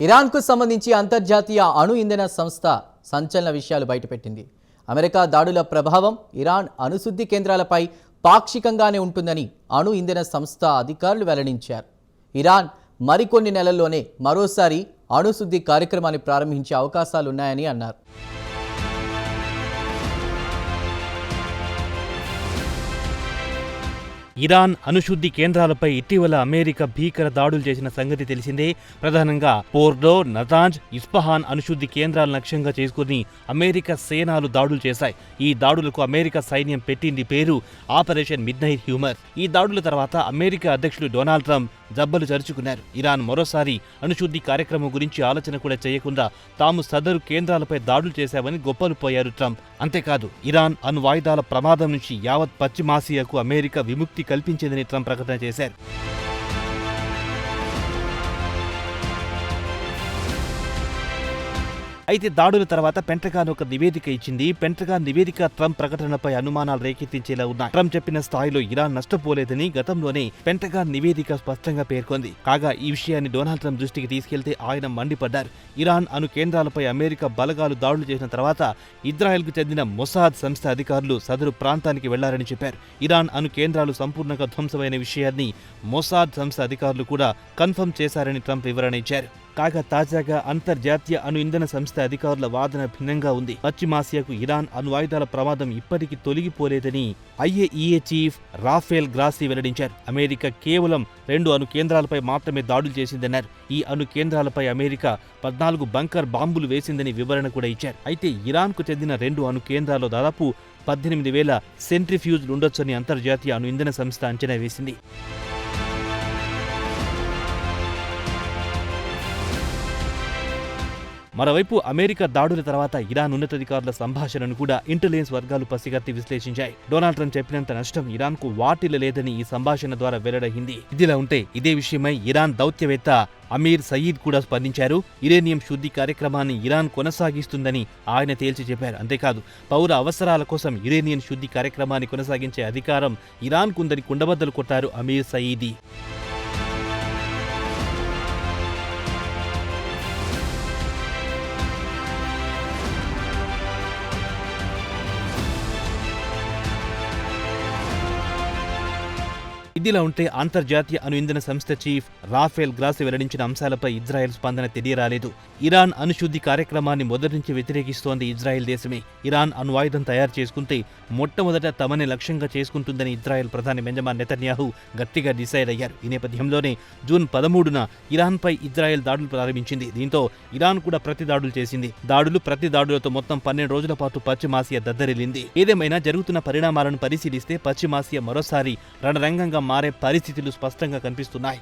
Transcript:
ఇరాన్కు సంబంధించి అంతర్జాతీయ అణు ఇంధన సంస్థ సంచలన విషయాలు బయటపెట్టింది. అమెరికా దాడుల ప్రభావం ఇరాన్ అణుశుద్ధి కేంద్రాలపై పాక్షికంగానే ఉంటుందని అణు ఇంధన సంస్థ అధికారులు వెల్లడించారు. ఇరాన్ మరికొన్ని నెలల్లోనే మరోసారి అణుశుద్ధి కార్యక్రమాన్ని ప్రారంభించే అవకాశాలున్నాయని అన్నారు. ఇరాన్ అణుశుద్ధి కేంద్రాలపై ఇటీవల అమెరికా భీకర దాడులు చేసిన సంగతి తెలిసిందే. ప్రధానంగా పోర్డో, నతాంజ్, ఇస్ఫహాన్ అణుశుద్ధి కేంద్రాలను లక్ష్యంగా చేసుకుని అమెరికా సేనలు దాడులు చేశాయి. ఈ దాడులకు అమెరికా సైన్యం పెట్టింది పేరు ఆపరేషన్ మిడ్నైట్ హ్యూమర్. ఈ దాడుల తర్వాత అమెరికా అధ్యక్షుడు డొనాల్డ్ ట్రంప్ జబ్బలు చరుచుకున్నారు. ఇరాన్ మరోసారి అణుశుద్ధి కార్యక్రమం గురించి ఆలోచన కూడా చేయకుండా తాము సదరు కేంద్రాలపై దాడులు చేశామని గొప్పలు పోయారు ట్రంప్. అంతేకాదు, ఇరాన్ అణ్వాయుధాల ప్రమాదం నుంచి యావత్ పశ్చిమాసియాకు అమెరికా విముక్తి కల్పించిందని ట్రంప్ ప్రకటన చేశారు. అయితే దాడుల తర్వాత పెంటగాన్ ఒక నివేదిక ఇచ్చింది. పెంటగాన్ నివేదిక ట్రంప్ ప్రకటనపై అనుమానాలు రేకెత్తించేలా ఉన్నాయి. ట్రంప్ చెప్పిన స్థాయిలో ఇరాన్ నష్టపోలేదని గతంలోనే పెంటగాన్ నివేదిక స్పష్టంగా పేర్కొంది. కాగా ఈ విషయాన్ని డొనాల్డ్ ట్రంప్ దృష్టికి తీసుకెళ్తే ఆయన మండిపడ్డారు. ఇరాన్ అణు కేంద్రాలపై అమెరికా బలగాలు దాడులు చేసిన తర్వాత ఇజ్రాయెల్కు చెందిన మొసాద్ సంస్థ అధికారులు సదరు ప్రాంతానికి వెళ్లారని చెప్పారు. ఇరాన్ అణు కేంద్రాలు సంపూర్ణంగా ధ్వంసమైన విషయాన్ని మొసాద్ సంస్థ అధికారులు కూడా కన్ఫర్మ్ చేశారని ట్రంప్ వివరణ ఇచ్చారు. కాగా తాజాగా అంతర్జాతీయ అణు ఇంధన సంస్థ అధికారుల వాదన భిన్నంగా ఉంది. పశ్చిమాసియాకు ఇరాన్ అణ్వాయుధాల ప్రమాదం ఇప్పటికీ తొలగిపోలేదని IAEA చీఫ్ రాఫేల్ గ్రాసీ వెల్లడించారు. అమెరికా కేవలం 2 అణు కేంద్రాలపై మాత్రమే దాడులు చేసిందన్నారు. ఈ అణు కేంద్రాలపై అమెరికా 14 బంకర్ బాంబులు వేసిందని వివరణ కూడా ఇచ్చారు. అయితే ఇరాన్కు చెందిన 2 అణు కేంద్రాల్లో దాదాపు 18,000 సెంట్రిఫ్యూజ్లు ఉండొచ్చని అంతర్జాతీయ అణు ఇంధన సంస్థ అంచనా వేసింది. మరోవైపు అమెరికా దాడుల తర్వాత ఇరాన్ ఉన్నతాధికారుల సంభాషణను కూడా ఇంటెలిజెన్స్ వర్గాలు పసిగట్టి విశ్లేషించాయి. డొనాల్డ్ ట్రంప్ చెప్పినంత నష్టం ఇరాన్కు వాటిల్లలేదని ఈ సంభాషణ ద్వారా వెల్లడైంది. ఇదిలా ఉంటే ఇదే విషయమై ఇరాన్ దౌత్యవేత్త అమీర్ సయీద్ కూడా స్పందించారు. యురేనియం శుద్ధి కార్యక్రమాన్ని ఇరాన్ కొనసాగిస్తుందని ఆయన తేల్చి చెప్పారు. అంతేకాదు, పౌర అవసరాల కోసం యురేనియం శుద్ధి కార్యక్రమాన్ని కొనసాగించే అధికారం ఇరాన్కుందని కుండబద్దలు కొట్టారు అమీర్ సయీదీ. ఇదిలా ఉంటే అంతర్జాతీయ అణు ఇంధన సంస్థ చీఫ్ రాఫేల్ గ్రాసీ వెల్లడించిన అంశాలపై ఇజ్రాయెల్ స్పందన తెలియరాలేదు. ఇరాన్ అణుశుద్ధి కార్యక్రమాన్ని మొదటి నుంచి వ్యతిరేకిస్తోంది ఇజ్రాయెల్ దేశమే. ఇరాన్ అణ్వాయుధం తయారు చేసుకుంటే మొట్టమొదట తమనే లక్ష్యంగా చేసుకుంటుందని ఇజ్రాయెల్ ప్రధాని బెంజమిన్ నెతన్యాహు గట్టిగా డిసైడ్ అయ్యారు. ఈ నేపథ్యంలోనే జూన్ 13న ఇరాన్పై ఇజ్రాయెల్ దాడులు ప్రారంభించింది. దీంతో ఇరాన్ కూడా ప్రతి దాడులు చేసింది. ప్రతి దాడులతో మొత్తం 12 రోజుల పాటు పశ్చిమాసియా దద్దరిల్లింది. ఏదేమైనా జరుగుతున్న పరిణామాలను పరిశీలిస్తే పశ్చిమాసియా మరోసారి రణరంగంగా మారే పరిస్థితులు స్పష్టంగా కనిపిస్తున్నాయి.